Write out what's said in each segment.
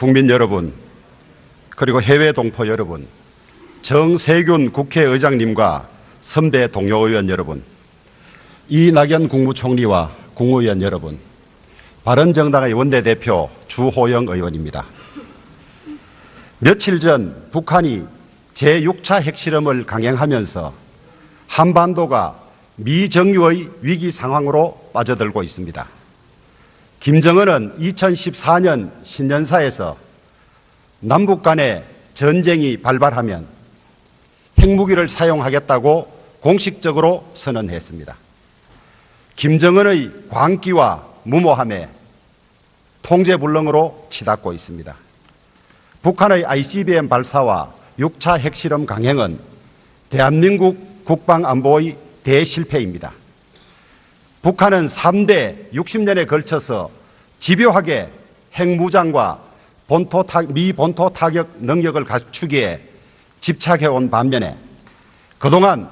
국민 여러분, 그리고 해외 동포 여러분, 정세균 국회의장님과 선배 동료 의원 여러분, 이낙연 국무총리와 국무위원 여러분, 바른정당의 원내대표 주호영 의원입니다. 며칠 전 북한이 제6차 핵실험을 강행하면서 한반도가 미정유의 위기 상황으로 빠져들고 있습니다. 김정은은 2014년 신년사에서 남북 간의 전쟁이 발발하면 핵무기를 사용하겠다고 공식적으로 선언했습니다. 김정은의 광기와 무모함에 통제불능으로 치닫고 있습니다. 북한의 ICBM 발사와 6차 핵실험 강행은 대한민국 국방안보의 대실패입니다. 북한은 3대 60년에 걸쳐서 집요하게 핵무장과 미 본토 타격 능력을 갖추기에 집착해온 반면에 그동안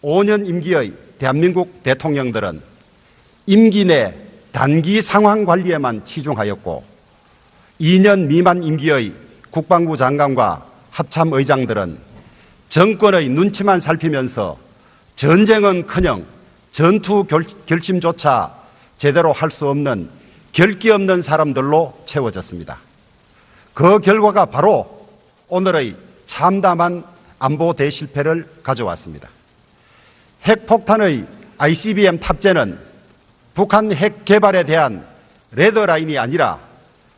5년 임기의 대한민국 대통령들은 임기 내 단기 상황 관리에만 치중하였고 2년 미만 임기의 국방부 장관과 합참의장들은 정권의 눈치만 살피면서 전쟁은커녕 전투 결심조차 제대로 할 수 없는 결기 없는 사람들로 채워졌습니다. 그 결과가 바로 오늘의 참담한 안보 대실패를 가져왔습니다. 핵폭탄의 ICBM 탑재는 북한 핵 개발에 대한 레드라인이 아니라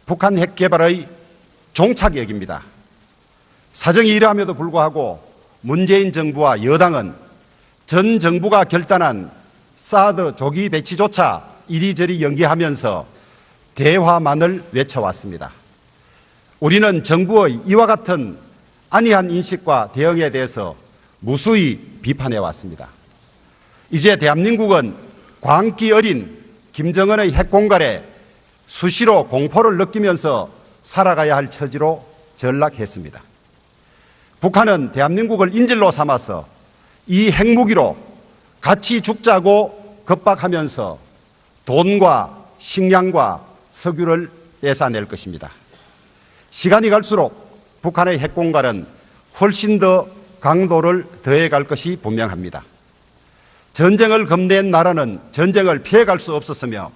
북한 핵 개발의 종착역입니다. 사정이 이러함에도 불구하고 문재인 정부와 여당은 전 정부가 결단한 사드 조기 배치조차 이리저리 연기하면서 대화만을 외쳐왔습니다. 우리는 정부의 이와 같은 안이한 인식과 대응에 대해서 무수히 비판해왔습니다. 이제 대한민국은 광기 어린 김정은의 핵공갈에 수시로 공포를 느끼면서 살아가야 할 처지로 전락했습니다. 북한은 대한민국을 인질로 삼아서 이 핵무기로 같이 죽자고 겁박하면서 돈과 식량과 석유를 뺏어낼 것입니다. 시간이 갈수록 북한의 핵공갈은 훨씬 더 강도를 더해갈 것이 분명합니다. 전쟁을 겁낸 나라는 전쟁을 피해갈 수 없었으며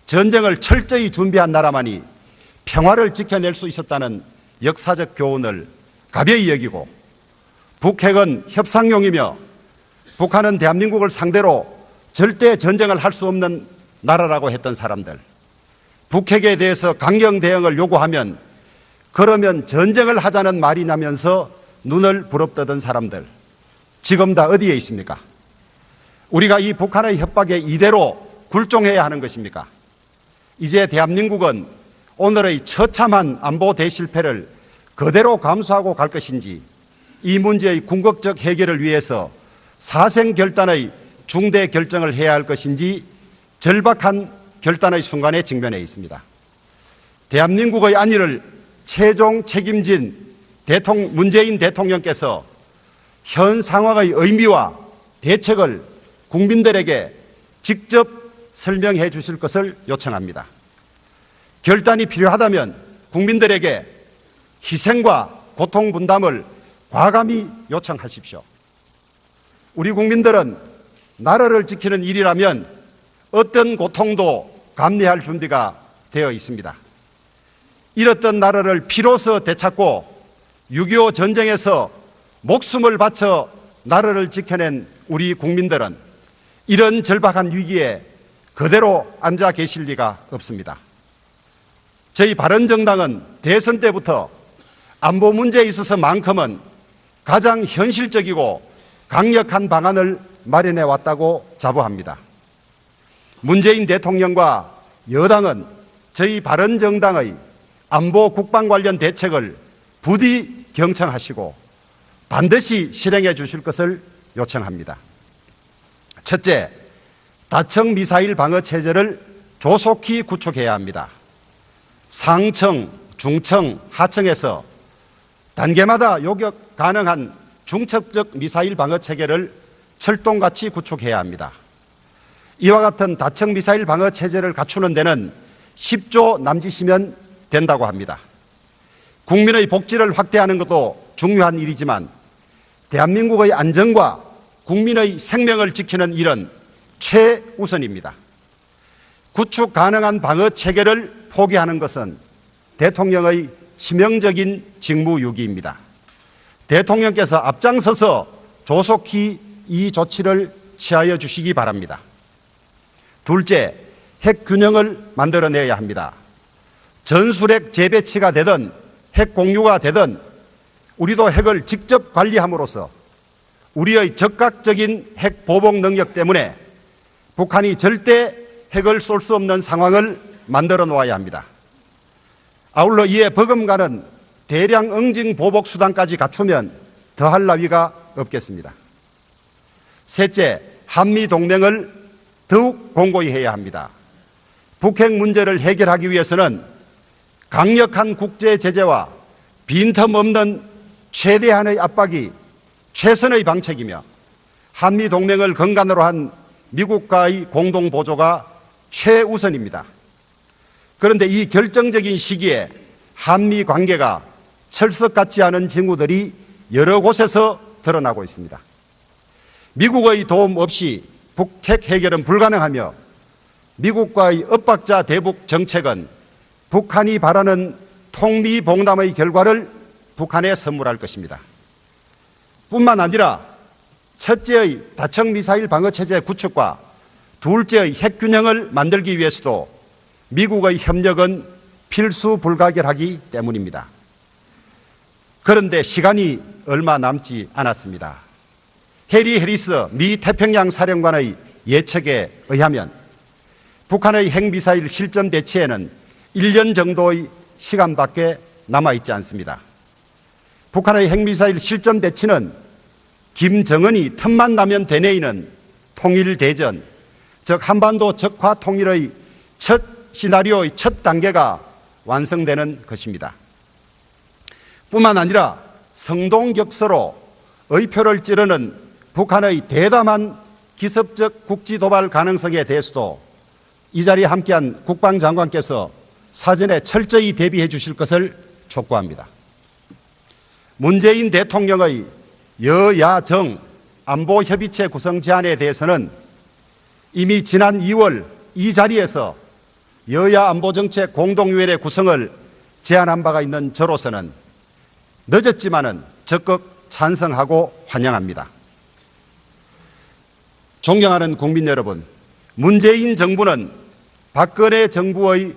전쟁을 철저히 준비한 나라만이 평화를 지켜낼 수 있었다는 역사적 교훈을 가벼이 여기고 북핵은 협상용이며 북한은 대한민국을 상대로 절대 전쟁을 할 수 없는 나라라고 했던 사람들, 북핵에 대해서 강경 대응을 요구하면 그러면 전쟁을 하자는 말이냐면서 눈을 부릅뜨던 사람들, 지금 다 어디에 있습니까? 우리가 이 북한의 협박에 이대로 굴종해야 하는 것입니까? 이제 대한민국은 오늘의 처참한 안보 대실패를 그대로 감수하고 갈 것인지 이 문제의 궁극적 해결을 위해서 사생결단의 중대 결정을 해야 할 것인지 절박한 결단의 순간에 직면해 있습니다. 대한민국의 안위를 최종 책임진 문재인 대통령께서 현 상황의 의미와 대책을 국민들에게 직접 설명해 주실 것을 요청합니다. 결단이 필요하다면 국민들에게 희생과 고통 분담을 과감히 요청하십시오. 우리 국민들은 나라를 지키는 일이라면 어떤 고통도 감내할 준비가 되어 있습니다. 잃었던 나라를 피로써 되찾고 6.25 전쟁에서 목숨을 바쳐 나라를 지켜낸 우리 국민들은 이런 절박한 위기에 그대로 앉아 계실 리가 없습니다. 저희 바른정당은 대선 때부터 안보 문제에 있어서만큼은 가장 현실적이고 강력한 방안을 마련해 왔다고 자부합니다. 문재인 대통령과 여당은 저희 바른정당의 안보 국방 관련 대책을 부디 경청하시고 반드시 실행해 주실 것을 요청합니다. 첫째, 다층 미사일 방어 체제를 조속히 구축해야 합니다. 상층, 중층, 하층에서 단계마다 요격 가능한 중첩적 미사일 방어 체계를 철동같이 구축해야 합니다. 이와 같은 다층 미사일 방어 체제를 갖추는 데는 10조 남짓이면 된다고 합니다. 국민의 복지를 확대하는 것도 중요한 일이지만 대한민국의 안전과 국민의 생명을 지키는 일은 최우선입니다. 구축 가능한 방어 체계를 포기하는 것은 대통령의 치명적인 직무유기입니다. 대통령께서 앞장서서 조속히 이 조치를 취하여 주시기 바랍니다. 둘째, 핵 균형을 만들어내야 합니다. 전술핵 재배치가 되든 핵 공유가 되든 우리도 핵을 직접 관리함으로써 우리의 적극적인 핵 보복 능력 때문에 북한이 절대 핵을 쏠 수 없는 상황을 만들어 놓아야 합니다. 아울러 이에 버금가는 대량 응징 보복 수단까지 갖추면 더할 나위가 없겠습니다. 셋째, 한미 동맹을 더욱 공고히 해야 합니다. 북핵 문제를 해결하기 위해서는 강력한 국제 제재와 빈틈없는 최대한의 압박이 최선의 방책이며 한미 동맹을 근간으로 한 미국과의 공동 보조가 최우선입니다. 그런데 이 결정적인 시기에 한미 관계가 철석 같지 않은 징후들이 여러 곳에서 드러나고 있습니다. 미국의 도움 없이 북핵 해결은 불가능하며 미국과의 엇박자 대북 정책은 북한이 바라는 통미봉담의 결과를 북한에 선물할 것입니다. 뿐만 아니라 첫째의 다척 미사일 방어체제 구축과 둘째의 핵균형을 만들기 위해서도 미국의 협력은 필수 불가결하기 때문입니다. 그런데 시간이 얼마 남지 않았습니다. 해리 해리스 미 태평양 사령관의 예측에 의하면 북한의 핵미사일 실전 배치에는 1년 정도의 시간밖에 남아있지 않습니다. 북한의 핵미사일 실전 배치는 김정은이 틈만 나면 되뇌이는 통일대전, 즉 한반도 적화 통일의 첫 시나리오의 첫 단계가 완성되는 것입니다. 뿐만 아니라 성동격서로 의표를 찌르는 북한의 대담한 기습적 국지 도발 가능성에 대해서도 이 자리에 함께한 국방장관께서 사전에 철저히 대비해 주실 것을 촉구합니다. 문재인 대통령의 여야정 안보협의체 구성 제안에 대해서는 이미 지난 2월 이 자리에서 여야 안보정책 공동위원회 구성을 제안한 바가 있는 저로서는 늦었지만은 적극 찬성하고 환영합니다. 존경하는 국민 여러분, 문재인 정부는 박근혜 정부의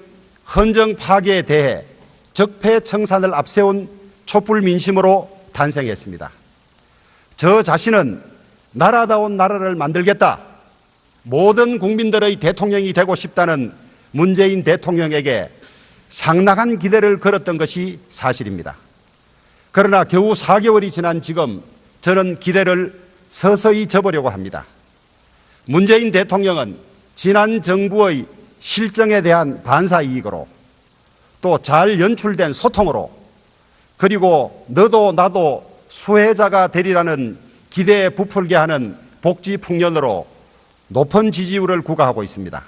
헌정 파괴에 대해 적폐청산을 앞세운 촛불 민심으로 탄생했습니다. 저 자신은 나라다운 나라를 만들겠다, 모든 국민들의 대통령이 되고 싶다는 문재인 대통령에게 상당한 기대를 걸었던 것이 사실입니다. 그러나 겨우 4개월이 지난 지금 저는 기대를 서서히 접으려고 합니다. 문재인 대통령은 지난 정부의 실정에 대한 반사이익으로 또 잘 연출된 소통으로 그리고 너도 나도 수혜자가 되리라는 기대에 부풀게 하는 복지 풍년으로 높은 지지율을 구가하고 있습니다.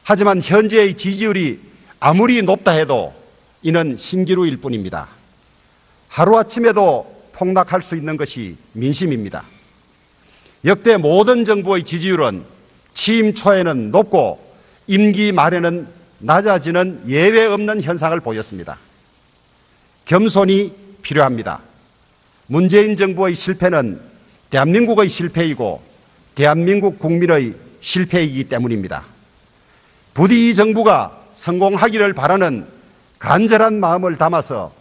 하지만 현재의 지지율이 아무리 높다 해도 이는 신기루일 뿐입니다. 하루아침에도 폭락할 수 있는 것이 민심입니다. 역대 모든 정부의 지지율은 취임 초에는 높고 임기 말에는 낮아지는 예외 없는 현상을 보였습니다. 겸손이 필요합니다. 문재인 정부의 실패는 대한민국의 실패이고 대한민국 국민의 실패이기 때문입니다. 부디 이 정부가 성공하기를 바라는 간절한 마음을 담아서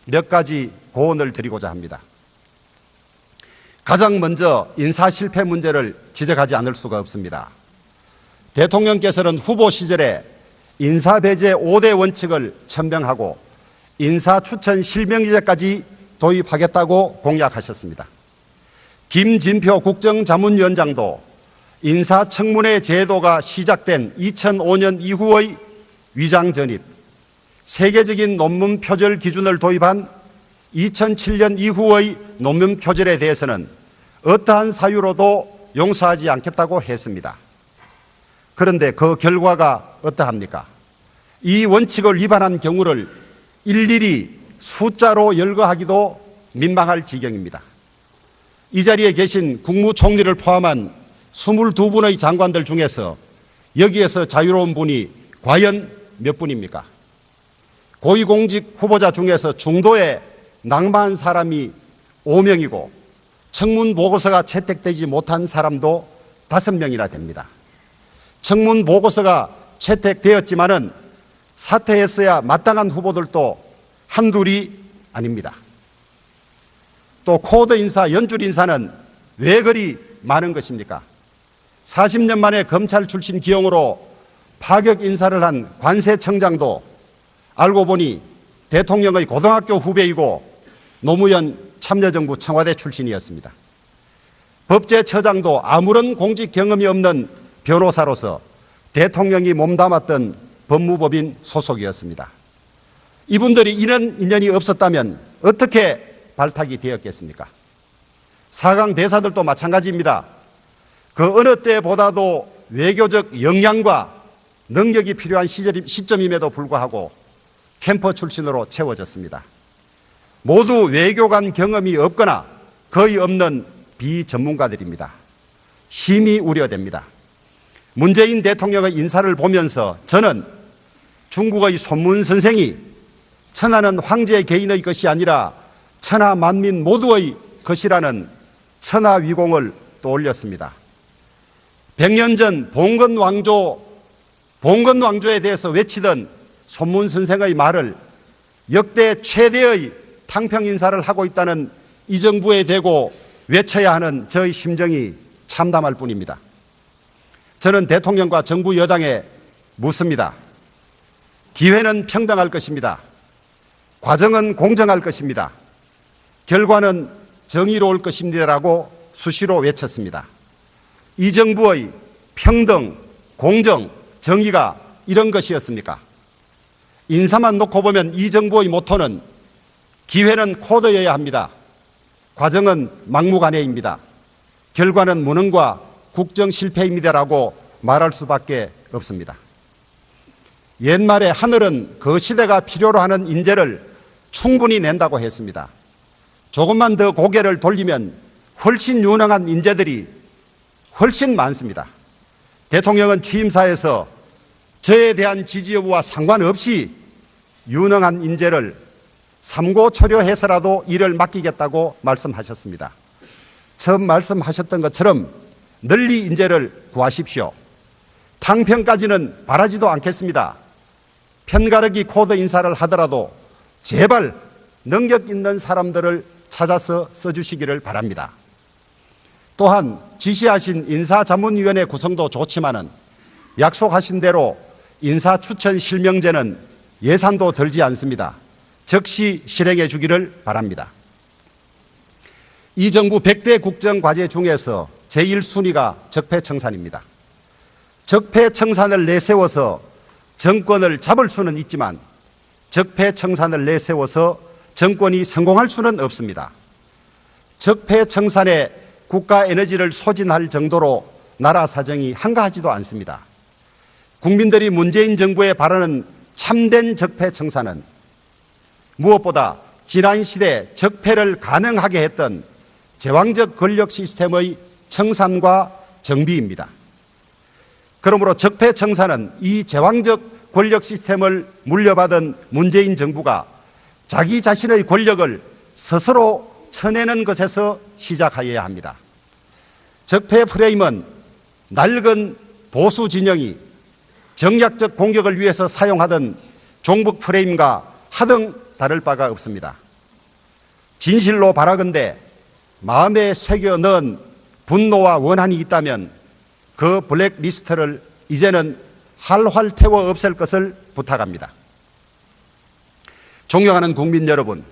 몇 가지 고언을 드리고자 합니다. 가장 먼저 인사 실패 문제를 지적하지 않을 수가 없습니다. 대통령께서는 후보 시절에 인사 배제 5대 원칙을 천명하고 인사 추천 실명제까지 도입하겠다고 공약하셨습니다. 김진표 국정자문위원장도 인사청문회 제도가 시작된 2005년 이후의 위장 전입, 세계적인 논문 표절 기준을 도입한 2007년 이후의 논문 표절에 대해서는 어떠한 사유로도 용서하지 않겠다고 했습니다. 그런데 그 결과가 어떠합니까? 이 원칙을 위반한 경우를 일일이 숫자로 열거하기도 민망할 지경입니다. 이 자리에 계신 국무총리를 포함한 22분의 장관들 중에서 여기에서 자유로운 분이 과연 몇 분입니까? 고위공직 후보자 중에서 중도에 낙마한 사람이 5명이고 청문 보고서가 채택되지 못한 사람도 5명이나 됩니다. 청문 보고서가 채택되었지만은 사퇴했어야 마땅한 후보들도 한둘이 아닙니다. 또 코드 인사, 연줄 인사는 왜 그리 많은 것입니까? 40년 만에 검찰 출신 기용으로 파격 인사를 한 관세청장도 알고 보니 대통령의 고등학교 후배이고 노무현 참여정부 청와대 출신이었습니다. 법제처장도 아무런 공직 경험이 없는 변호사로서 대통령이 몸담았던 법무법인 소속이었습니다. 이분들이 이런 인연이 없었다면 어떻게 발탁이 되었겠습니까? 4강 대사들도 마찬가지입니다. 그 어느 때보다도 외교적 역량과 능력이 필요한 시점임에도 불구하고 캠퍼 출신으로 채워졌습니다. 모두 외교관 경험이 없거나 거의 없는 비전문가들입니다. 심히 우려됩니다. 문재인 대통령의 인사를 보면서 저는 중국의 손문 선생이 천하는 황제 개인의 것이 아니라 천하 만민 모두의 것이라는 천하위공을 떠올렸습니다. 100년 전 봉건 왕조에 대해서 외치던 손문 선생의 말을 역대 최대의 탕평 인사를 하고 있다는 이 정부에 대고 외쳐야 하는 저의 심정이 참담할 뿐입니다. 저는 대통령과 정부 여당에 묻습니다. 기회는 평등할 것입니다. 과정은 공정할 것입니다. 결과는 정의로울 것입니다라고 수시로 외쳤습니다. 이 정부의 평등, 공정, 정의가 이런 것이었습니까? 인사만 놓고 보면 이 정부의 모토는 기회는 코드여야 합니다. 과정은 막무가내입니다. 결과는 무능과 국정 실패입니다라고 말할 수밖에 없습니다. 옛말에 하늘은 그 시대가 필요로 하는 인재를 충분히 낸다고 했습니다. 조금만 더 고개를 돌리면 훨씬 유능한 인재들이 훨씬 많습니다. 대통령은 취임사에서 저에 대한 지지 여부와 상관없이 유능한 인재를 삼고초려해서라도 일을 맡기겠다고 말씀하셨습니다. 처음 말씀하셨던 것처럼 널리 인재를 구하십시오. 탕평까지는 바라지도 않겠습니다. 편가르기 코드 인사를 하더라도 제발 능력 있는 사람들을 찾아서 써주시기를 바랍니다. 또한 지시하신 인사자문위원회 구성도 좋지만은 약속하신 대로 인사추천 실명제는 예산도 들지 않습니다. 즉시 실행해 주기를 바랍니다. 이 정부 100대 국정과제 중에서 제1순위가 적폐청산입니다. 적폐청산을 내세워서 정권을 잡을 수는 있지만 적폐청산을 내세워서 정권이 성공할 수는 없습니다. 적폐청산에 국가 에너지를 소진할 정도로 나라 사정이 한가하지도 않습니다. 국민들이 문재인 정부에 바라는 참된 적폐청산은 무엇보다 지난 시대 적폐를 가능하게 했던 제왕적 권력 시스템의 청산과 정비입니다. 그러므로 적폐청산은 이 제왕적 권력 시스템을 물려받은 문재인 정부가 자기 자신의 권력을 스스로 쳐내는 것에서 시작하여야 합니다. 적폐 프레임은 낡은 보수 진영이 정략적 공격을 위해서 사용하던 종북 프레임과 하등 다를 바가 없습니다. 진실로 바라건대 마음에 새겨 넣은 분노와 원한이 있다면 그 블랙리스트를 이제는 활활 태워 없앨 것을 부탁합니다. 존경하는 국민 여러분,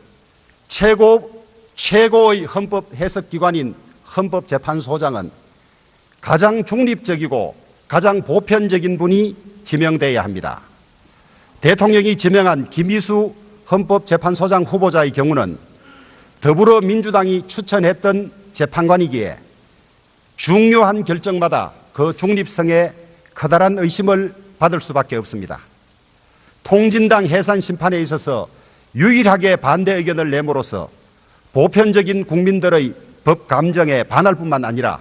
최고의 헌법 해석기관인 헌법재판소장은 가장 중립적이고 가장 보편적인 분이 지명되어야 합니다. 대통령이 지명한 김희수 헌법재판소장 후보자의 경우는 더불어민주당이 추천했던 재판관이기에 중요한 결정마다 그 중립성에 커다란 의심을 받을 수밖에 없습니다. 통진당 해산 심판에 있어서 유일하게 반대 의견을 내므로써 보편적인 국민들의 법 감정에 반할 뿐만 아니라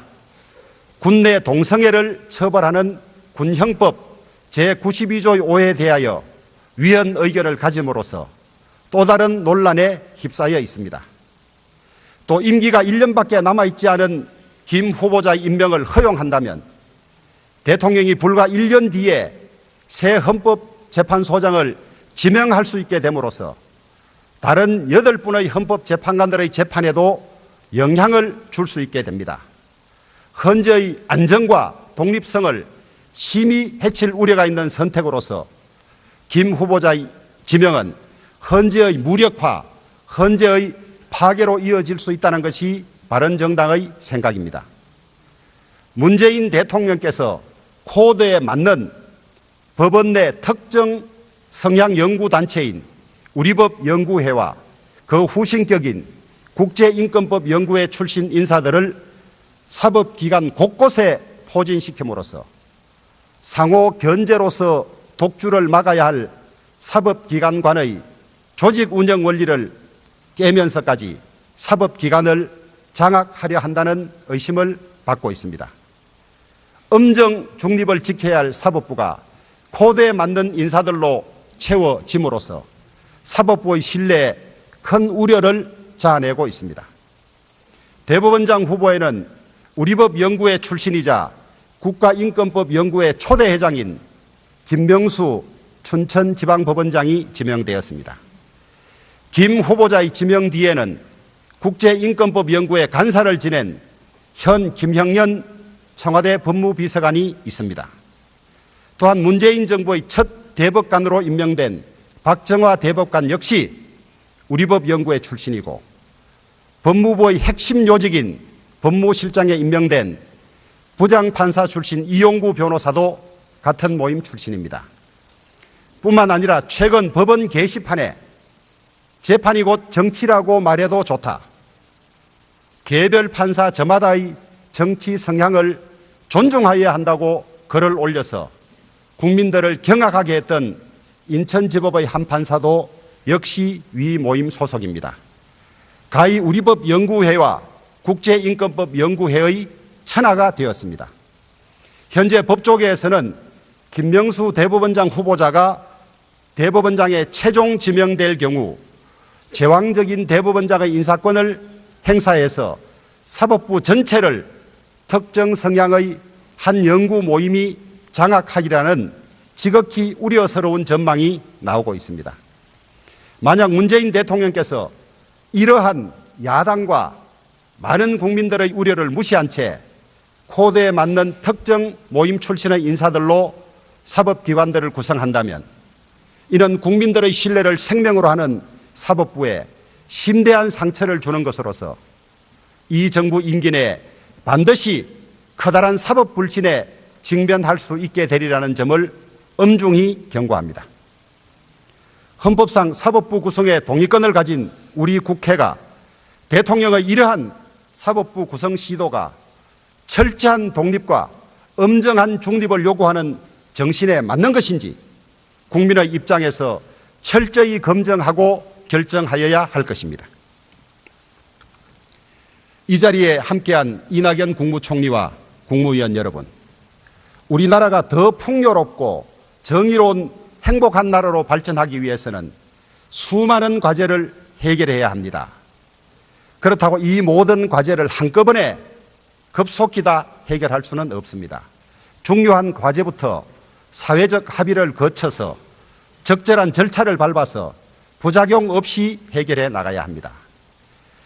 군내 동성애를 처벌하는 군형법 제92조 5에 대하여 위헌 의견을 가짐으로써 또 다른 논란에 휩싸여 있습니다. 또 임기가 1년밖에 남아있지 않은 김 후보자의 임명을 허용한다면 대통령이 불과 1년 뒤에 새 헌법재판소장을 지명할 수 있게 됨으로써 다른 8분의 헌법재판관들의 재판에도 영향을 줄 수 있게 됩니다. 헌재의 안정과 독립성을 심히 해칠 우려가 있는 선택으로서 김 후보자의 지명은 헌재의 무력화, 헌재의 파괴로 이어질 수 있다는 것이 바른정당의 생각입니다. 문재인 대통령께서 코드에 맞는 법원 내 특정 성향 연구단체인 우리법연구회와 그 후신격인 국제인권법연구회 출신 인사들을 사법기관 곳곳에 포진시킴으로써 상호 견제로서 독주를 막아야 할 사법기관 간의 조직 운영 원리를 깨면서까지 사법기관을 장악하려 한다는 의심을 받고 있습니다. 엄정 중립을 지켜야 할 사법부가 코드에 맞는 인사들로 채워짐으로써 사법부의 신뢰에 큰 우려를 자아내고 있습니다. 대법원장 후보에는 우리법연구회 출신이자 국가인권법연구회 초대 회장인 김명수 춘천지방법원장이 지명되었습니다. 김 후보자의 지명 뒤에는 국제인권법연구회 간사를 지낸 현 김형년 청와대 법무비서관이 있습니다. 또한 문재인 정부의 첫 대법관으로 임명된 박정화 대법관 역시 우리법연구회 출신이고 법무부의 핵심 요직인 법무실장에 임명된 부장판사 출신 이용구 변호사도 같은 모임 출신입니다. 뿐만 아니라 최근 법원 게시판에 재판이 곧 정치라고 말해도 좋다, 개별 판사 저마다의 정치 성향을 존중하여야 한다고 글을 올려서 국민들을 경악하게 했던 인천지법의 한 판사도 역시 위 모임 소속입니다. 가히 우리법연구회와 국제인권법연구회의 천하가 되었습니다. 현재 법조계에서는 김명수 대법원장 후보자가 대법원장에 최종 지명될 경우 제왕적인 대법원장의 인사권을 행사해서 사법부 전체를 특정 성향의 한 연구 모임이 장악하기라는 지극히 우려스러운 전망이 나오고 있습니다. 만약 문재인 대통령께서 이러한 야당과 많은 국민들의 우려를 무시한 채 코드에 맞는 특정 모임 출신의 인사들로 사법기관들을 구성한다면 이는 국민들의 신뢰를 생명으로 하는 사법부에 심대한 상처를 주는 것으로서 이 정부 임기 내에 반드시 커다란 사법 불신에 직면할 수 있게 되리라는 점을 엄중히 경고합니다. 헌법상 사법부 구성에 동의권을 가진 우리 국회가 대통령의 이러한 사법부 구성 시도가 철저한 독립과 엄정한 중립을 요구하는 정신에 맞는 것인지 국민의 입장에서 철저히 검증하고 결정하여야 할 것입니다. 이 자리에 함께한 이낙연 국무총리와 국무위원 여러분, 우리나라가 더 풍요롭고 정의로운 행복한 나라로 발전하기 위해서는 수많은 과제를 해결해야 합니다. 그렇다고 이 모든 과제를 한꺼번에 급속히 다 해결할 수는 없습니다. 중요한 과제부터 사회적 합의를 거쳐서 적절한 절차를 밟아서 부작용 없이 해결해 나가야 합니다.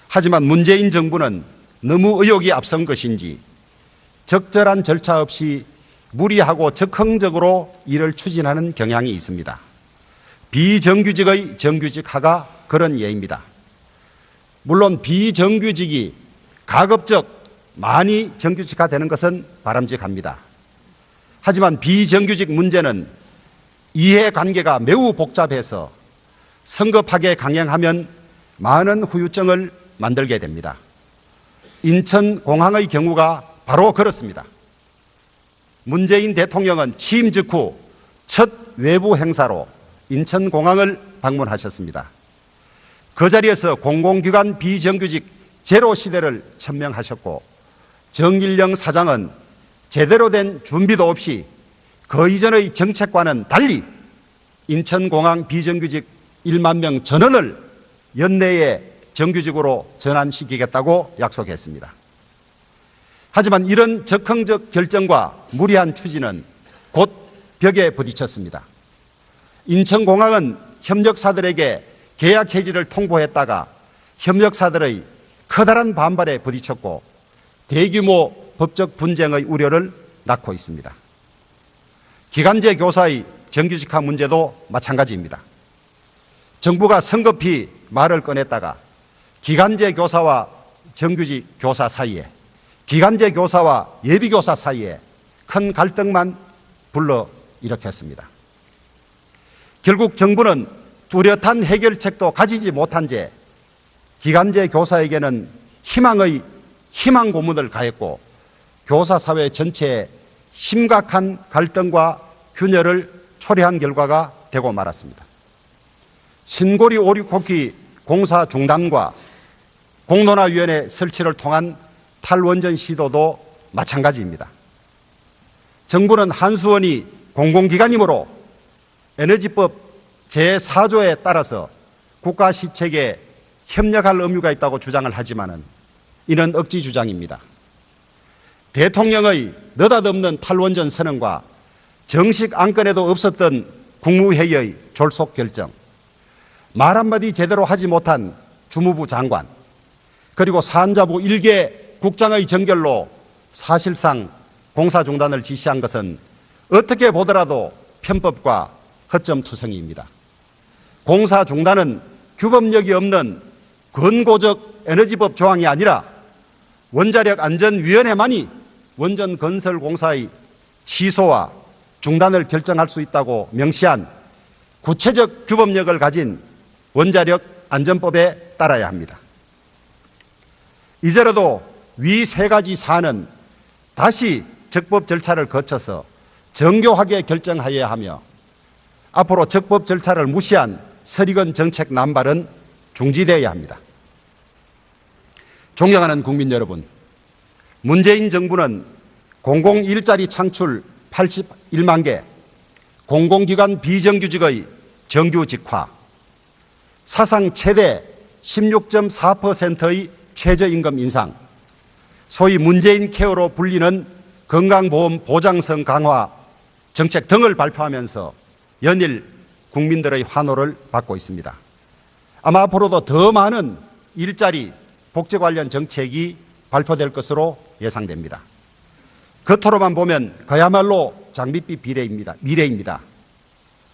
하지만 문재인 정부는 너무 의욕이 앞선 것인지 적절한 절차 없이 무리하고 적극적으로 일을 추진하는 경향이 있습니다. 비정규직의 정규직화가 그런 예입니다. 물론 비정규직이 가급적 많이 정규직화되는 것은 바람직합니다. 하지만 비정규직 문제는 이해관계가 매우 복잡해서 성급하게 강행하면 많은 후유증을 만들게 됩니다. 인천공항의 경우가 바로 그렇습니다. 문재인 대통령은 취임 직후 첫 외부 행사로 인천공항을 방문하셨습니다. 그 자리에서 공공기관 비정규직 제로 시대를 천명하셨고, 정일영 사장은 제대로 된 준비도 없이 그 이전의 정책과는 달리 인천공항 비정규직 1만 명 전원을 연내에 정규직으로 전환시키겠다고 약속했습니다. 하지만 이런 적극적 결정과 무리한 추진은 곧 벽에 부딪혔습니다. 인천공항은 협력사들에게 계약 해지를 통보했다가 협력사들의 커다란 반발에 부딪혔고 대규모 법적 분쟁의 우려를 낳고 있습니다. 기간제 교사의 정규직화 문제도 마찬가지입니다. 정부가 성급히 말을 꺼냈다가 기간제 교사와 정규직 교사 사이에, 기간제 교사와 예비교사 사이에 큰 갈등만 불러 일으켰습니다. 결국 정부는 뚜렷한 해결책도 가지지 못한 채 기간제 교사에게는 희망 고문을 가했고 교사 사회 전체에 심각한 갈등과 균열을 초래한 결과가 되고 말았습니다. 신고리 569기 공사 중단과 공론화위원회 설치를 통한 탈원전 시도도 마찬가지입니다. 정부는 한수원이 공공기관이므로 에너지법 제4조에 따라서 국가 시책에 협력할 의무가 있다고 주장을 하지만은 이는 억지 주장입니다. 대통령의 느닷없는 탈원전 선언과 정식 안건에도 없었던 국무회의의 졸속 결정, 말 한마디 제대로 하지 못한 주무부 장관, 그리고 산자부 1개 국장의 전결로 사실상 공사 중단을 지시한 것은 어떻게 보더라도 편법과 허점투성이입니다. 공사 중단은 규범력이 없는 근고적 에너지법 조항이 아니라 원자력안전위원회만이 원전 건설 공사의 취소와 중단을 결정할 수 있다고 명시한 구체적 규범력을 가진 원자력안전법에 따라야 합니다. 이제라도 위 세 가지 사안은 다시 적법 절차를 거쳐서 정교하게 결정하여야 하며 앞으로 적법 절차를 무시한 서리건 정책 남발은 중지되어야 합니다. 존경하는 국민 여러분, 문재인 정부는 공공일자리 창출 81만 개, 공공기관 비정규직의 정규직화, 사상 최대 16.4%의 최저임금 인상, 소위 문재인 케어로 불리는 건강보험 보장성 강화 정책 등을 발표하면서 연일 국민들의 환호를 받고 있습니다. 아마 앞으로도 더 많은 일자리, 복지 관련 정책이 발표될 것으로 예상됩니다. 겉으로만 보면 그야말로 장밋빛 미래입니다.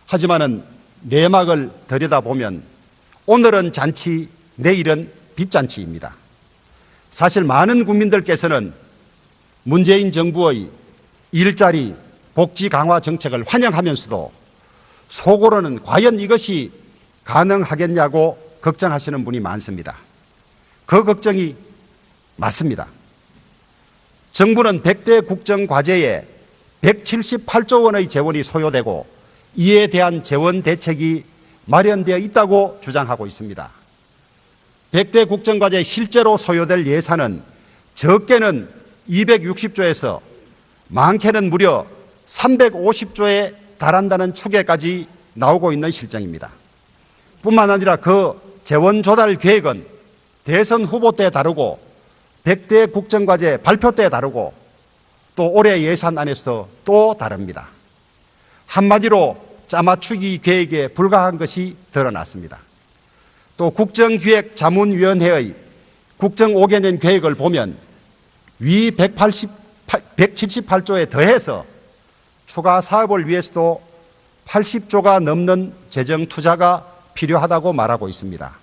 하지만은 내막을 들여다보면 오늘은 잔치, 내일은 빚잔치입니다. 사실 많은 국민들께서는 문재인 정부의 일자리, 복지 강화 정책을 환영하면서도 속으로는 과연 이것이 가능하겠냐고 걱정하시는 분이 많습니다. 그 걱정이 맞습니다. 정부는 100대 국정과제에 178조 원의 재원이 소요되고 이에 대한 재원 대책이 마련되어 있다고 주장하고 있습니다. 100대 국정과제에 실제로 소요될 예산은 적게는 260조에서 많게는 무려 350조에 달한다는 추계까지 나오고 있는 실정입니다. 뿐만 아니라 그 재원 조달 계획은 대선 후보 때 다르고 100대 국정과제 발표 때 다르고 또 올해 예산안에서 또 다릅니다. 한마디로 짜맞추기 계획에 불과한 것이 드러났습니다. 또 국정기획자문위원회의 국정 5개년 계획을 보면 위 178조에 더해서 추가 사업을 위해서도 80조가 넘는 재정 투자가 필요하다고 말하고 있습니다.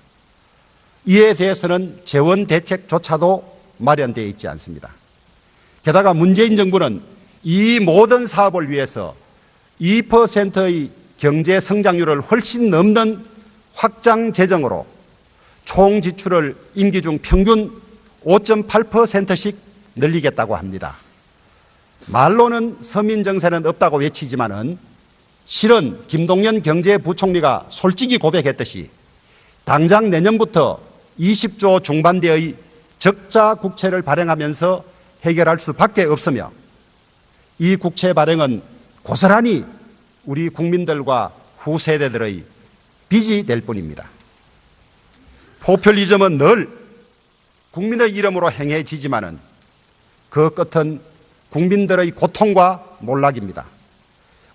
이에 대해서는 재원 대책조차도 마련되어 있지 않습니다. 게다가 문재인 정부는 이 모든 사업을 위해서 2%의 경제 성장률을 훨씬 넘는 확장 재정으로 총 지출을 임기 중 평균 5.8%씩 늘리겠다고 합니다. 말로는 서민 정세는 없다고 외치지만은 실은 김동연 경제부총리가 솔직히 고백했듯이 당장 내년부터 20조 중반대의 적자 국채를 발행하면서 해결할 수밖에 없으며 이 국채 발행은 고스란히 우리 국민들과 후세대들의 빚이 될 뿐입니다. 포퓰리즘은 늘 국민의 이름으로 행해지지만은 그 끝은 국민들의 고통과 몰락입니다.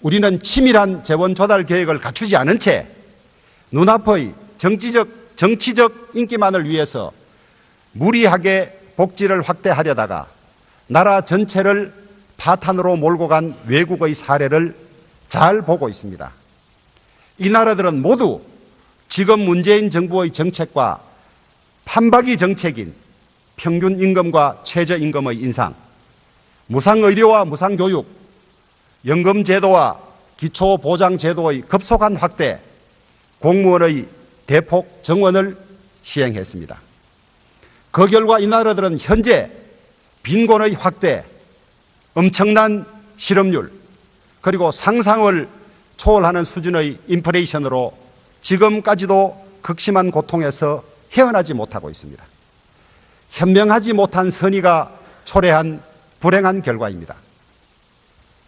우리는 치밀한 재원 조달 계획을 갖추지 않은 채 눈앞의 정치적 인기만을 위해서 무리하게 복지를 확대하려다가 나라 전체를 파탄으로 몰고 간 외국의 사례를 잘 보고 있습니다. 이 나라들은 모두 지금 문재인 정부의 정책과 판박이 정책인 평균 임금과 최저임금의 인상, 무상의료와 무상교육, 연금제도와 기초보장제도의 급속한 확대, 공무원의 대폭 정원을 시행했습니다. 그 결과 이 나라들은 현재 빈곤의 확대, 엄청난 실업률, 그리고 상상을 초월하는 수준의 인플레이션으로 지금까지도 극심한 고통에서 헤어나지 못하고 있습니다. 현명하지 못한 선의가 초래한 불행한 결과입니다.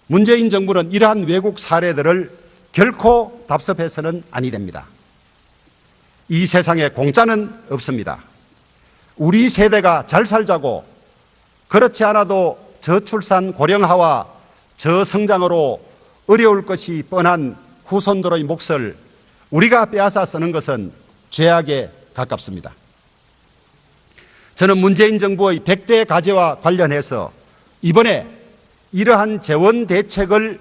문재인 정부는 이러한 외국 사례들을 결코 답습해서는 아니 됩니다. 이 세상에 공짜는 없습니다. 우리 세대가 잘 살자고 그렇지 않아도 저출산 고령화와 저성장으로 어려울 것이 뻔한 후손들의 몫을 우리가 빼앗아 쓰는 것은 죄악에 가깝습니다. 저는 문재인 정부의 100대 과제와 관련해서 이번에 이러한 재원 대책을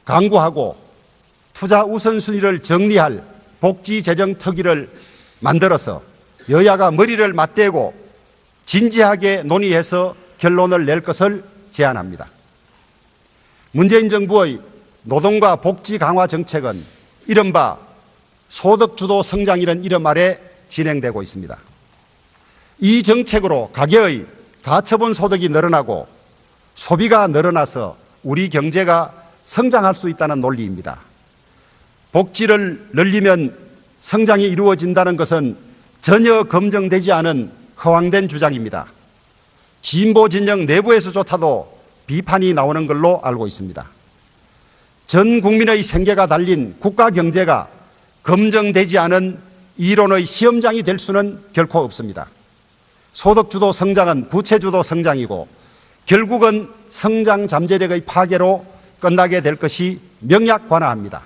강구하고 투자 우선순위를 정리할 복지재정특위를 만들어서 여야가 머리를 맞대고 진지하게 논의해서 결론을 낼 것을 제안합니다. 문재인 정부의 노동과 복지 강화 정책은 이른바 소득주도 성장이라는 이름 아래 진행되고 있습니다. 이 정책으로 가계의 가처분 소득이 늘어나고 소비가 늘어나서 우리 경제가 성장할 수 있다는 논리입니다. 복지를 늘리면 성장이 이루어진다는 것은 전혀 검증되지 않은 허황된 주장입니다. 진보 진영 내부에서조차도 비판이 나오는 걸로 알고 있습니다. 전 국민의 생계가 달린 국가 경제가 검증되지 않은 이론의 시험장이 될 수는 결코 없습니다. 소득주도 성장은 부채주도 성장이고 결국은 성장 잠재력의 파괴로 끝나게 될 것이 명약관화합니다.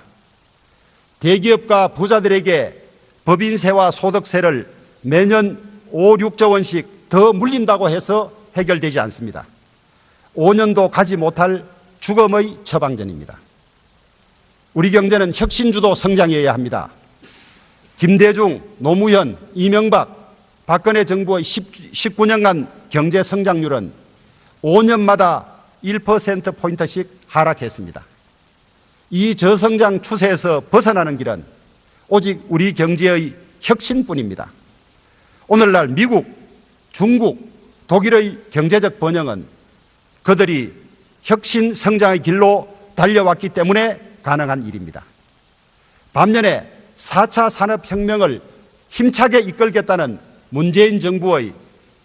대기업과 부자들에게 법인세와 소득세를 매년 5, 6조 원씩 더 물린다고 해서 해결되지 않습니다. 5년도 가지 못할 죽음의 처방전입니다. 우리 경제는 혁신주도 성장이어야 합니다. 김대중, 노무현, 이명박, 박근혜 정부의 19년간 경제 성장률은 5년마다 1%포인트씩 하락했습니다. 이 저성장 추세에서 벗어나는 길은 오직 우리 경제의 혁신뿐입니다. 오늘날 미국, 중국, 독일의 경제적 번영은 그들이 혁신 성장의 길로 달려왔기 때문에 가능한 일입니다. 반면에 4차 산업혁명을 힘차게 이끌겠다는 문재인 정부의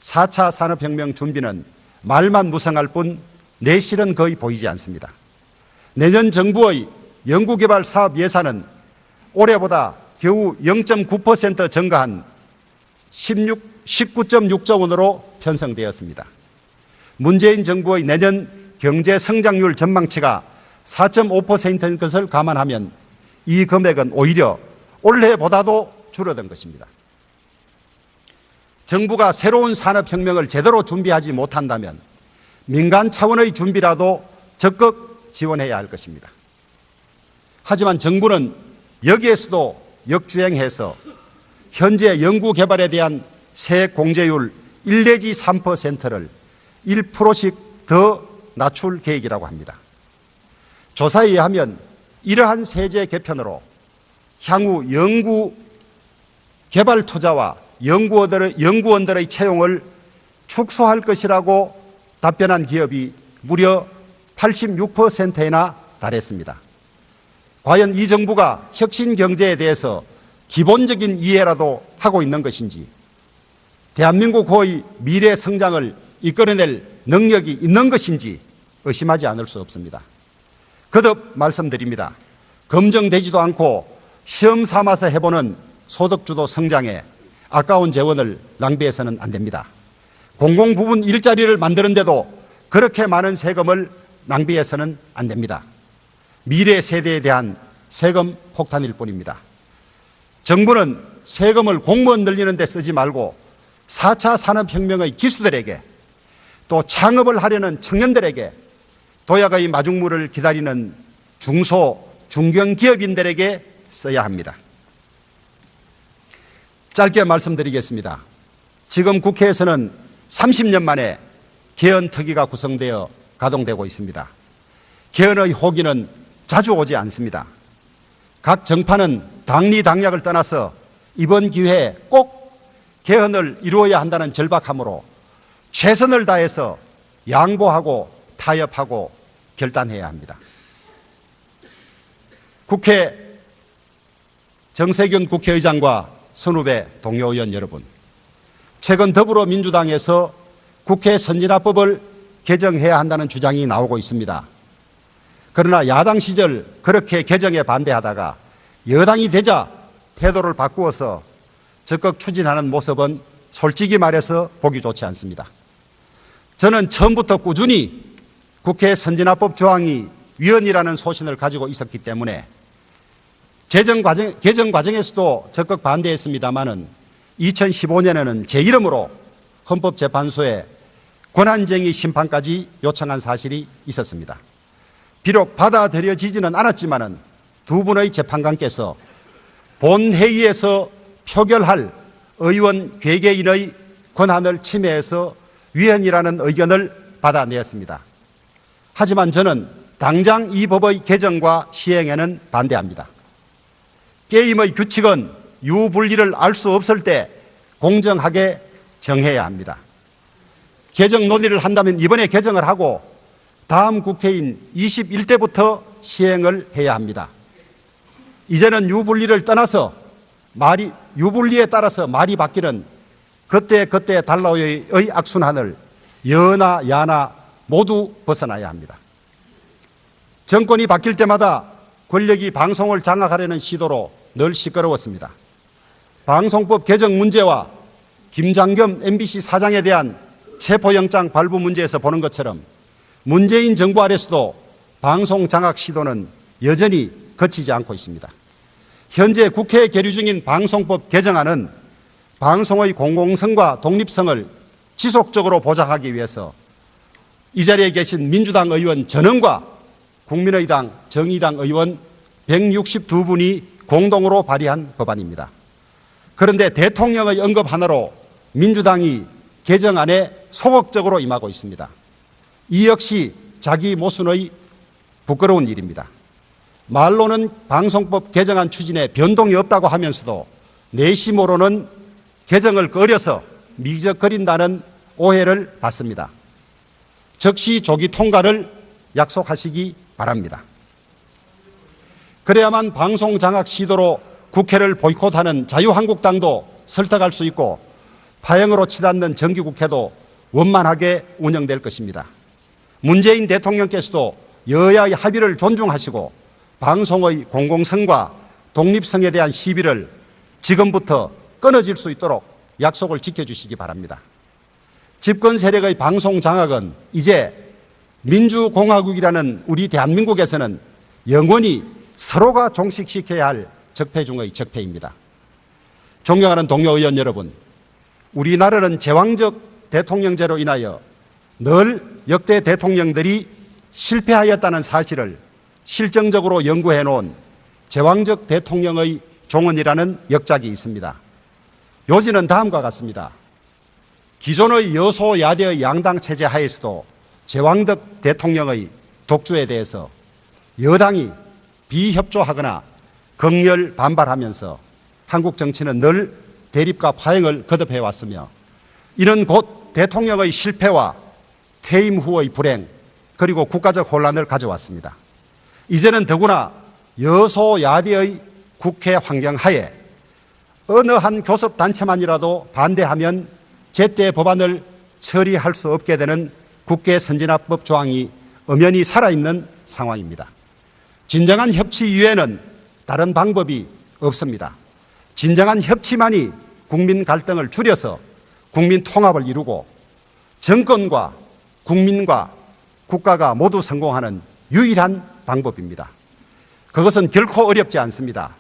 4차 산업혁명 준비는 말만 무성할 뿐 내실은 거의 보이지 않습니다. 내년 정부의 연구개발 사업 예산은 올해보다 겨우 0.9% 증가한 19.6조 원으로 편성되었습니다. 문재인 정부의 내년 경제 성장률 전망치가 4.5%인 것을 감안하면 이 금액은 오히려 올해보다도 줄어든 것입니다. 정부가 새로운 산업혁명을 제대로 준비하지 못한다면 민간 차원의 준비라도 적극 지원해야 할 것입니다. 하지만 정부는 여기에서도 역주행해서 현재 연구개발에 대한 세액 공제율 1 내지 3%를 1%씩 더 낮출 계획이라고 합니다. 조사에 의하면 이러한 세제 개편으로 향후 연구 개발 투자와 연구원들의 채용을 축소할 것이라고 답변한 기업이 무려 86%나 달했습니다. 과연 이 정부가 혁신 경제에 대해서 기본적인 이해라도 하고 있는 것인지, 대한민국의 미래 성장을 이끌어낼 능력이 있는 것인지 의심하지 않을 수 없습니다. 거듭 말씀드립니다. 검증되지도 않고 시험 삼아서 해보는 소득주도 성장에 아까운 재원을 낭비해서는 안 됩니다. 공공부문 일자리를 만드는데도 그렇게 많은 세금을 낭비해서는 안 됩니다. 미래 세대에 대한 세금 폭탄일 뿐입니다. 정부는 세금을 공무원 늘리는 데 쓰지 말고 4차 산업혁명의 기수들에게, 또 창업을 하려는 청년들에게, 도약의 마중물을 기다리는 중소, 중견기업인들에게 써야 합니다. 짧게 말씀드리겠습니다. 지금 국회에서는 30년 만에 개헌특위가 구성되어 가동되고 있습니다. 개헌의 호기는 자주 오지 않습니다. 각 정파는 당리당략을 떠나서 이번 기회에 꼭 개헌을 이루어야 한다는 절박함으로 최선을 다해서 양보하고 타협하고 결단해야 합니다. 국회 정세균 국회의장과 선후배 동료 의원 여러분, 최근 더불어민주당에서 국회 선진화법을 개정해야 한다는 주장이 나오고 있습니다. 그러나 야당 시절 그렇게 개정에 반대하다가 여당이 되자 태도를 바꾸어서 적극 추진하는 모습은 솔직히 말해서 보기 좋지 않습니다. 저는 처음부터 꾸준히 국회 선진화법 조항이 위헌이라는 소신을 가지고 있었기 때문에 개정 과정에서도 적극 반대했습니다마는 2015년에는 제 이름으로 헌법재판소에 권한쟁의 심판까지 요청한 사실이 있었습니다. 비록 받아들여지지는 않았지만은 두 분의 재판관께서 본회의에서 표결할 의원 괴계인의 권한을 침해해서 위헌이라는 의견을 받아내었습니다. 하지만 저는 당장 이 법의 개정과 시행에는 반대합니다. 게임의 규칙은 유불리를 알 수 없을 때 공정하게 정해야 합니다. 개정 논의를 한다면 이번에 개정을 하고 다음 국회인 21대부터 시행을 해야 합니다. 이제는 유불리를 떠나서 유불리에 따라서 말이 바뀌는 그때 달러의 악순환을 여나 야나 모두 벗어나야 합니다. 정권이 바뀔 때마다 권력이 방송을 장악하려는 시도로 늘 시끄러웠습니다. 방송법 개정 문제와 김장겸 MBC 사장에 대한 체포영장 발부 문제에서 보는 것처럼 문재인 정부 아래서도 방송 장악 시도는 여전히 그치지 않고 있습니다. 현재 국회에 계류 중인 방송법 개정안은 방송의 공공성과 독립성을 지속적으로 보장하기 위해서 이 자리에 계신 민주당 의원 전원과 국민의당, 정의당 의원 162분이 공동으로 발의한 법안입니다. 그런데 대통령의 언급 하나로 민주당이 개정안에 소극적으로 임하고 있습니다. 이 역시 자기 모순의 부끄러운 일입니다. 말로는 방송법 개정안 추진에 변동이 없다고 하면서도 내심으로는 개정을 꺼려서 미적거린다는 오해를 받습니다. 즉시 조기 통과를 약속하시기 바랍니다. 그래야만 방송 장악 시도로 국회를 보이콧하는 자유한국당도 설득할 수 있고 파행으로 치닫는 정기국회도 원만하게 운영될 것입니다. 문재인 대통령께서도 여야의 합의를 존중하시고 방송의 공공성과 독립성에 대한 시비를 지금부터 끊어질 수 있도록 약속을 지켜주시기 바랍니다. 집권 세력의 방송 장악은 이제 민주공화국이라는 우리 대한민국에서는 영원히 서로가 종식시켜야 할 적폐 중의 적폐입니다. 존경하는 동료 의원 여러분, 우리나라는 제왕적 대통령제로 인하여 늘 역대 대통령들이 실패하였다는 사실을 실정적으로 연구해 놓은 제왕적 대통령의 종언이라는 역작이 있습니다. 요지는 다음과 같습니다. 기존의 여소야대의 양당 체제 하에서도 제왕적 대통령의 독주에 대해서 여당이 비협조하거나 극렬 반발하면서 한국 정치는 늘 대립과 파행을 거듭해 왔으며 이는 곧 대통령의 실패와 퇴임 후의 불행 그리고 국가적 혼란을 가져왔습니다. 이제는 더구나 여소야대의 국회 환경 하에 어느 한 교섭단체만이라도 반대하면 제때 법안을 처리할 수 없게 되는 국회 선진화법 조항이 엄연히 살아있는 상황입니다. 진정한 협치 이외에는 다른 방법이 없습니다. 진정한 협치만이 국민 갈등을 줄여서 국민 통합을 이루고 정권과 국민과 국가가 모두 성공하는 유일한 방법입니다. 그것은 결코 어렵지 않습니다.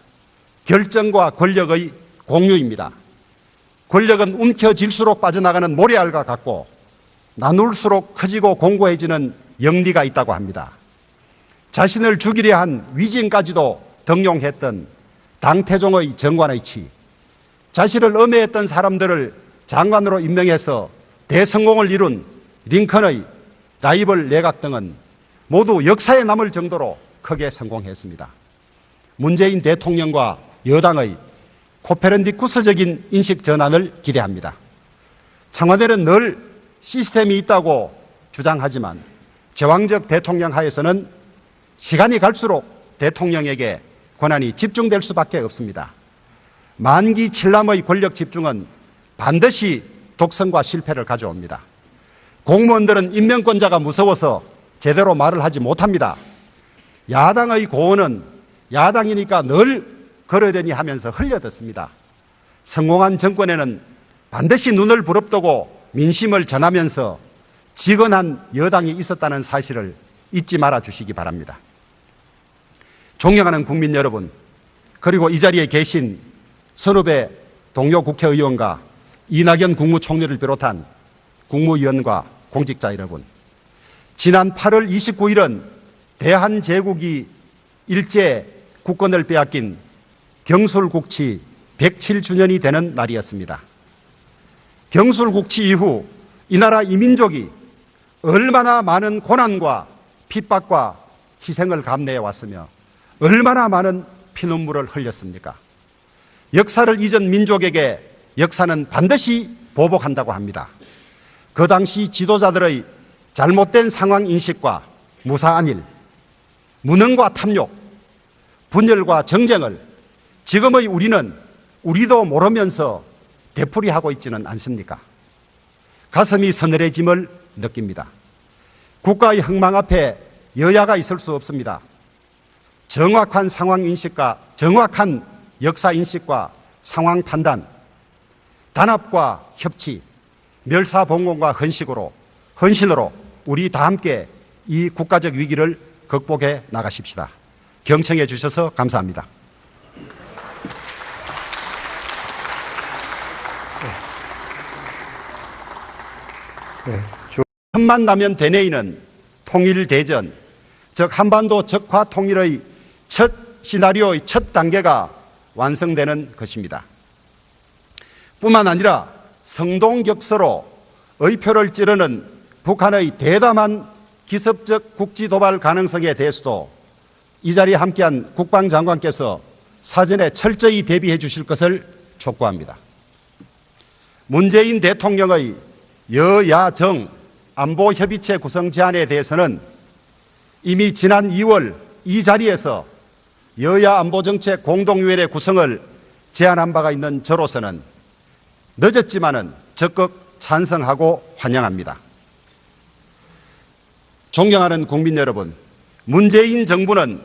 결정과 권력의 공유입니다. 권력은 움켜질수록 빠져나가는 모래알과 같고 나눌수록 커지고 공고해지는 영리가 있다고 합니다. 자신을 죽이려 한 위진까지도 등용했던 당태종의 정관의 치, 자신을 엄해했던 사람들을 장관으로 임명해서 대성공을 이룬 링컨의 라이벌 내각 등은 모두 역사에 남을 정도로 크게 성공했습니다. 문재인 대통령과 여당의 코페르니쿠스적인 인식 전환을 기대합니다. 청와대는 늘 시스템이 있다고 주장하지만 제왕적 대통령 하에서는 시간이 갈수록 대통령에게 권한이 집중될 수밖에 없습니다. 만기 칠남의 권력 집중은 반드시 독선과 실패를 가져옵니다. 공무원들은 임명권자가 무서워서 제대로 말을 하지 못합니다. 야당의 고언은 야당이니까 늘 그러려니 하면서 흘려듣습니다. 성공한 정권에는 반드시 눈을 부릅뜨고 민심을 전하면서 지건한 여당이 있었다는 사실을 잊지 말아 주시기 바랍니다. 존경하는 국민 여러분, 그리고 이 자리에 계신 선후배 동료 국회의원과 이낙연 국무총리를 비롯한 국무위원과 공직자 여러분, 지난 8월 29일은 대한제국이 일제 국권을 빼앗긴 경술국치 107주년이 되는 날이었습니다. 경술국치 이후 이 나라 이민족이 얼마나 많은 고난과 핍박과 희생을 감내해 왔으며 얼마나 많은 피눈물을 흘렸습니까? 역사를 잊은 민족에게 역사는 반드시 보복한다고 합니다. 그 당시 지도자들의 잘못된 상황 인식과 무사한 일, 무능과 탐욕, 분열과 정쟁을 지금의 우리는 우리도 모르면서 되풀이하고 있지는 않습니까? 가슴이 서늘해짐을 느낍니다. 국가의 흥망 앞에 여야가 있을 수 없습니다. 정확한 상황 인식과 정확한 역사 인식과 상황 판단, 단합과 협치, 멸사봉건과 헌신으로 우리 다 함께 이 국가적 위기를 극복해 나가십시다. 경청해 주셔서 감사합니다. 틈만 나면 되뇌이는 통일대전, 즉 한반도 적화 통일의 첫 시나리오의 첫 단계가 완성되는 것입니다. 뿐만 아니라 성동격서로 의표를 찌르는 북한의 대담한 기습적 국지도발 가능성에 대해서도 이 자리에 함께한 국방장관께서 사전에 철저히 대비해 주실 것을 촉구합니다. 문재인 대통령의 여야정 안보협의체 구성 제안에 대해서는 이미 지난 2월 이 자리에서 여야 안보정책 공동위원회 구성을 제안한 바가 있는 저로서는 늦었지만은 적극 찬성하고 환영합니다. 존경하는 국민 여러분, 문재인 정부는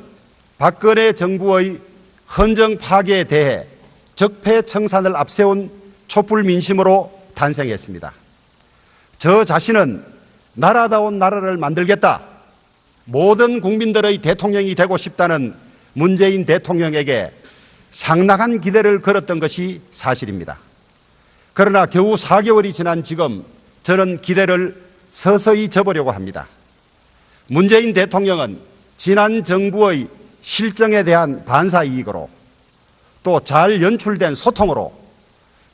박근혜 정부의 헌정 파괴에 대해 적폐청산을 앞세운 촛불 민심으로 탄생했습니다. 저 자신은 나라다운 나라를 만들겠다, 모든 국민들의 대통령이 되고 싶다는 문재인 대통령에게 상당한 기대를 걸었던 것이 사실입니다. 그러나 겨우 4개월이 지난 지금 저는 기대를 서서히 접으려고 합니다. 문재인 대통령은 지난 정부의 실정에 대한 반사이익으로 또 잘 연출된 소통으로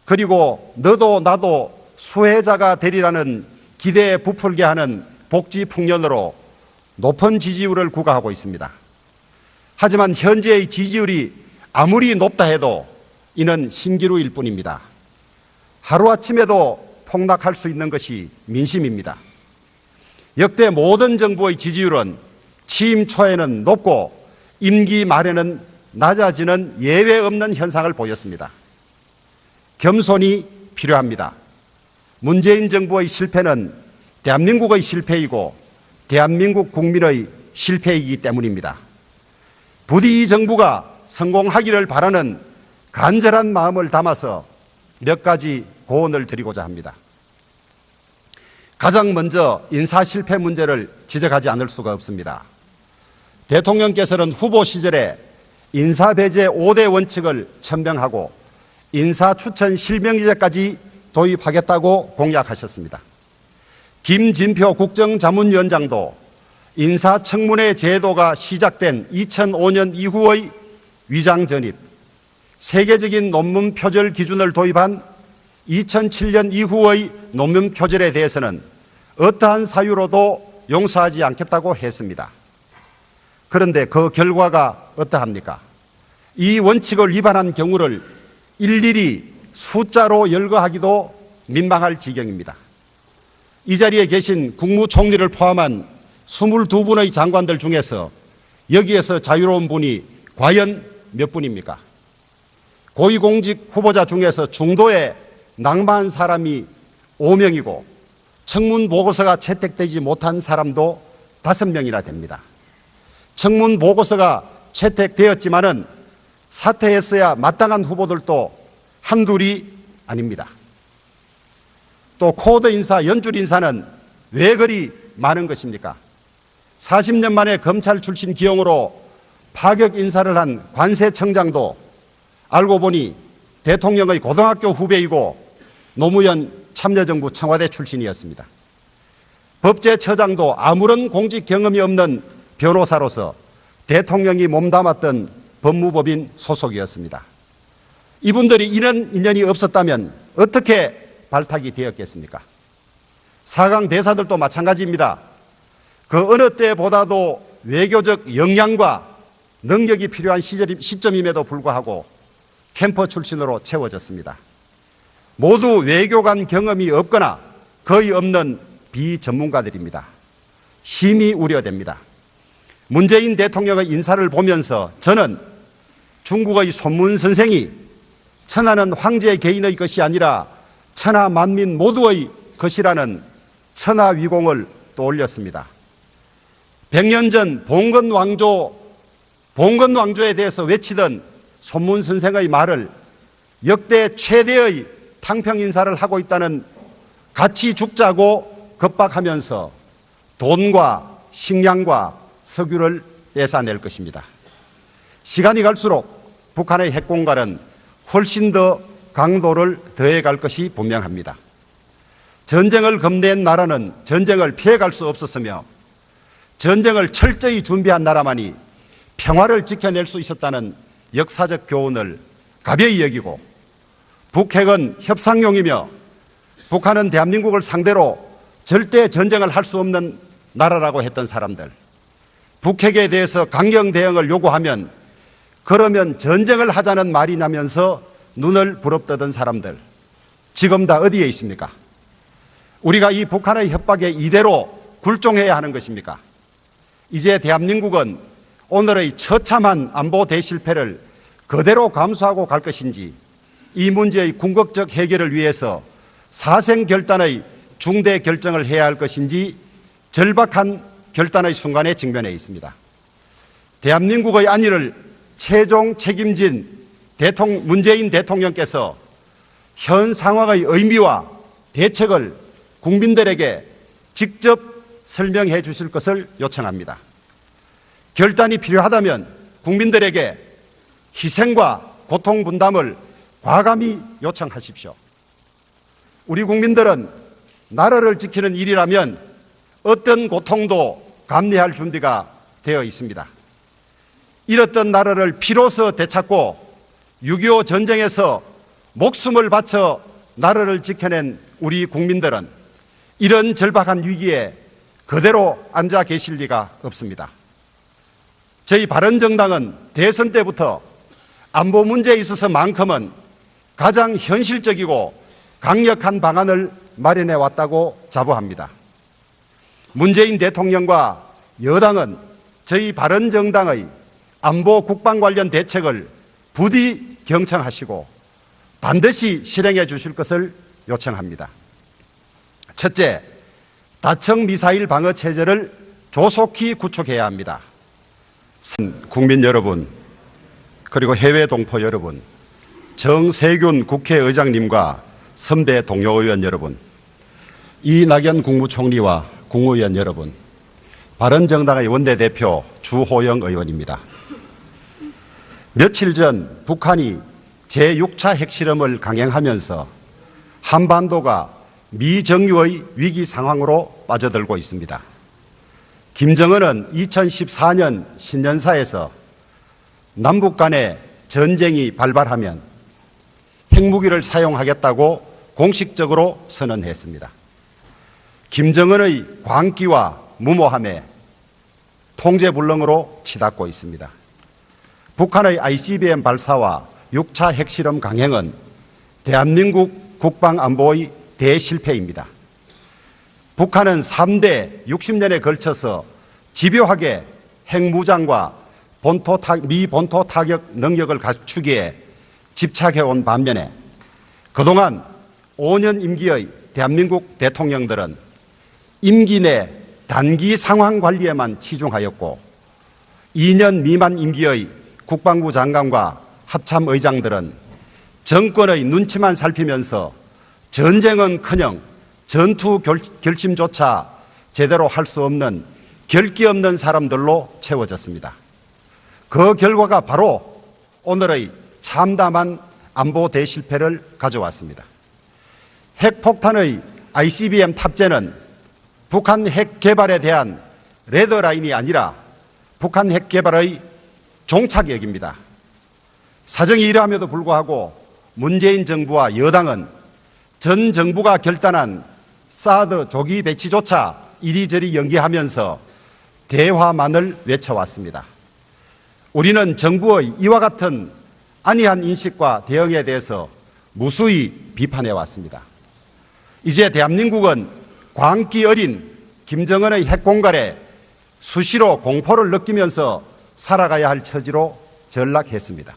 그리고 너도 나도 수혜자가 되리라는 기대에 부풀게 하는 복지 풍년으로 높은 지지율을 구가하고 있습니다. 하지만 현재의 지지율이 아무리 높다 해도 이는 신기루일 뿐입니다. 하루아침에도 폭락할 수 있는 것이 민심입니다. 역대 모든 정부의 지지율은 취임 초에는 높고 임기 말에는 낮아지는 예외 없는 현상을 보였습니다. 겸손이 필요합니다. 문재인 정부의 실패는 대한민국의 실패이고 대한민국 국민의 실패이기 때문입니다. 부디 이 정부가 성공하기를 바라는 간절한 마음을 담아서 몇 가지 고언을 드리고자 합니다. 가장 먼저 인사 실패 문제를 지적하지 않을 수가 없습니다. 대통령께서는 후보 시절에 인사 배제 5대 원칙을 천명하고 인사 추천 실명제까지 도입하겠다고 공약하셨습니다. 김진표 국정자문위원장도 인사청문회 제도가 시작된 2005년 이후의 위장 전입, 세계적인 논문 표절 기준을 도입한 2007년 이후의 논문 표절에 대해서는 어떠한 사유로도 용서하지 않겠다고 했습니다. 그런데 그 결과가 어떠합니까? 이 원칙을 위반한 경우를 일일이 숫자로 열거하기도 민망할 지경입니다. 이 자리에 계신 국무총리를 포함한 22분의 장관들 중에서 여기에서 자유로운 분이 과연 몇 분입니까? 고위공직 후보자 중에서 중도에 낙마한 사람이 5명이고 청문 보고서가 채택되지 못한 사람도 5명이나 됩니다. 청문 보고서가 채택되었지만은 사퇴했어야 마땅한 후보들도 한둘이 아닙니다. 또 코드 인사, 연줄 인사는 왜 그리 많은 것입니까? 40년 만에 검찰 출신 기용으로 파격 인사를 한 관세청장도 알고 보니 대통령의 고등학교 후배이고 노무현 참여정부 청와대 출신이었습니다. 법제처장도 아무런 공직 경험이 없는 변호사로서 대통령이 몸담았던 법무법인 소속이었습니다. 이분들이 이런 인연이 없었다면 어떻게 발탁이 되었겠습니까? 4강 대사들도 마찬가지입니다. 그 어느 때보다도 외교적 역량과 능력이 필요한 시점임에도 불구하고 캠퍼 출신으로 채워졌습니다. 모두 외교관 경험이 없거나 거의 없는 비전문가들입니다. 심히 우려됩니다. 문재인 대통령의 인사를 보면서 저는 중국의 손문 선생이 천하는 황제 개인의 것이 아니라 천하 만민 모두의 것이라는 천하위공을 떠올렸습니다. 100년 전 봉건왕조에 대해서 외치던 손문 선생의 말을 역대 최대의 탕평 인사를 하고 있다는 같이 죽자고 겁박하면서 돈과 식량과 석유를 뺏어낼 것입니다. 시간이 갈수록 북한의 핵공갈은 훨씬 더 강도를 더해갈 것이 분명합니다. 전쟁을 겁낸 나라는 전쟁을 피해갈 수 없었으며 전쟁을 철저히 준비한 나라만이 평화를 지켜낼 수 있었다는 역사적 교훈을 가벼이 여기고 북핵은 협상용이며 북한은 대한민국을 상대로 절대 전쟁을 할 수 없는 나라라고 했던 사람들, 북핵에 대해서 강경 대응을 요구하면 그러면 전쟁을 하자는 말이 나면서 눈을 부릅뜨던 사람들, 지금 다 어디에 있습니까? 우리가 이 북한의 협박에 이대로 굴종해야 하는 것입니까? 이제 대한민국은 오늘의 처참한 안보 대실패를 그대로 감수하고 갈 것인지 이 문제의 궁극적 해결을 위해서 사생결단의 중대 결정을 해야 할 것인지 절박한 결단의 순간에 직면해 있습니다. 대한민국의 안위를 최종 책임진 문재인 대통령께서 현 상황의 의미와 대책을 국민들에게 직접 설명해 주실 것을 요청합니다. 결단이 필요하다면 국민들에게 희생과 고통 분담을 과감히 요청하십시오. 우리 국민들은 나라를 지키는 일이라면 어떤 고통도 감내할 준비가 되어 있습니다. 잃었던 나라를 피로써 되찾고 6.25 전쟁에서 목숨을 바쳐 나라를 지켜낸 우리 국민들은 이런 절박한 위기에 그대로 앉아 계실 리가 없습니다. 저희 바른정당은 대선 때부터 안보 문제에 있어서만큼은 가장 현실적이고 강력한 방안을 마련해 왔다고 자부합니다. 문재인 대통령과 여당은 저희 바른정당의 안보 국방 관련 대책을 부디 경청하시고 반드시 실행해 주실 것을 요청합니다. 첫째, 다층 미사일 방어 체제를 조속히 구축해야 합니다. 국민 여러분, 그리고 해외 동포 여러분, 정세균 국회의장님과 선배 동료 의원 여러분, 이낙연 국무총리와 국무위원 여러분, 바른정당의 원내대표 주호영 의원입니다. 며칠 전 북한이 제6차 핵실험을 강행하면서 한반도가 미정유의 위기 상황으로 빠져들고 있습니다. 김정은은 2014년 신년사에서 남북 간의 전쟁이 발발하면 핵무기를 사용하겠다고 공식적으로 선언했습니다. 김정은의 광기와 무모함에 통제불능으로 치닫고 있습니다. 북한의 ICBM 발사와 6차 핵실험 강행은 대한민국 국방안보의 대실패입니다. 북한은 3대 60년에 걸쳐서 집요하게 핵무장과 미 본토 타격 능력을 갖추기에 집착해온 반면에 그동안 5년 임기의 대한민국 대통령들은 임기 내 단기 상황 관리에만 치중하였고 2년 미만 임기의 국방부 장관과 합참의장들은 정권의 눈치만 살피면서 전쟁은커녕 전투 결심조차 제대로 할 수 없는 결기 없는 사람들로 채워졌습니다. 그 결과가 바로 오늘의 참담한 안보 대실패를 가져왔습니다. 핵폭탄의 ICBM 탑재는 북한 핵 개발에 대한 레드라인이 아니라 북한 핵 개발의 종착역입니다. 사정이 이러함에도 불구하고 문재인 정부와 여당은 전 정부가 결단한 사드 조기 배치조차 이리저리 연기하면서 대화만을 외쳐왔습니다. 우리는 정부의 이와 같은 안이한 인식과 대응에 대해서 무수히 비판해 왔습니다. 이제 대한민국은 광기 어린 김정은의 핵공갈에 수시로 공포를 느끼면서 살아가야 할 처지로 전락했습니다.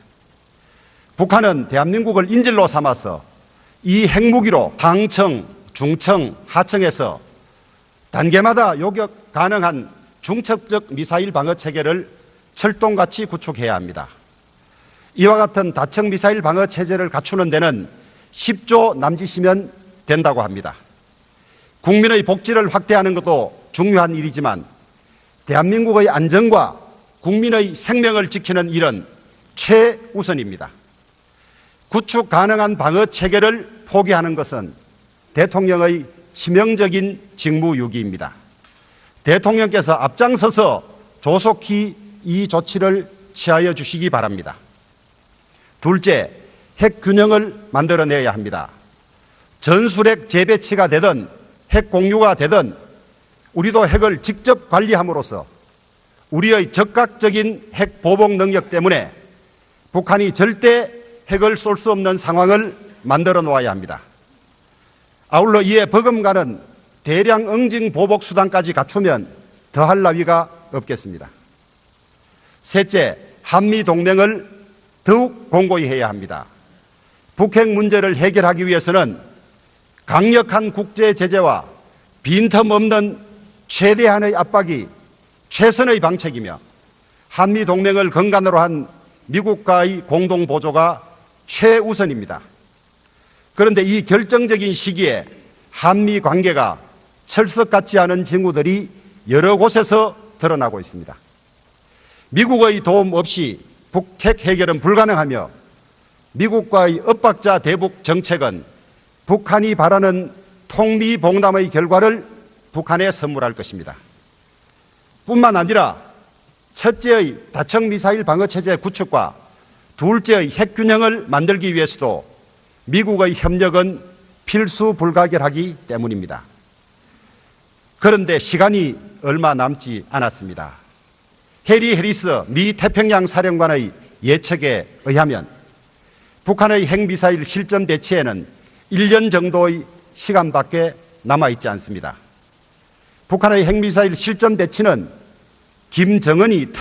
북한은 대한민국을 인질로 삼아서 이 핵무기로 상층, 중층, 하층에서 단계마다 요격 가능한 중첩적 미사일 방어 체계를 철동같이 구축해야 합니다. 이와 같은 다층 미사일 방어 체제를 갖추는 데는 10조 남짓이면 된다고 합니다. 국민의 복지를 확대하는 것도 중요한 일이지만 대한민국의 안전과 국민의 생명을 지키는 일은 최우선입니다. 구축 가능한 방어 체계를 포기하는 것은 대통령의 치명적인 직무유기입니다. 대통령께서 앞장서서 조속히 이 조치를 취하여 주시기 바랍니다. 둘째, 핵 균형을 만들어내야 합니다. 전술핵 재배치가 되든 핵 공유가 되든 우리도 핵을 직접 관리함으로써 우리의 적극적인 핵 보복 능력 때문에 북한이 절대 핵을 쏠 수 없는 상황을 만들어 놓아야 합니다. 아울러 이에 버금가는 대량 응징 보복 수단까지 갖추면 더할 나위가 없겠습니다. 셋째, 한미 동맹을 더욱 공고히 해야 합니다. 북핵 문제를 해결하기 위해서는 강력한 국제 제재와 빈틈없는 최대한의 압박이 최선의 방책이며 한미 동맹을 근간으로 한 미국과의 공동 보조가 최우선입니다. 그런데 이 결정적인 시기에 한미 관계가 철석 같지 않은 징후들이 여러 곳에서 드러나고 있습니다. 미국의 도움 없이 북핵 해결은 불가능하며 미국과의 엇박자 대북 정책은 북한이 바라는 통미봉담의 결과를 북한에 선물할 것입니다. 뿐만 아니라 첫째의 다층 미사일 방어체제 구축과 둘째의 핵균형을 만들기 위해서도 미국의 협력은 필수 불가결하기 때문입니다. 그런데 시간이 얼마 남지 않았습니다. 해리 해리스 미 태평양 사령관의 예측에 의하면 북한의 핵미사일 실전 배치에는 1년 정도의 시간밖에 남아있지 않습니다. 북한의 핵미사일 실전 배치는 김정은이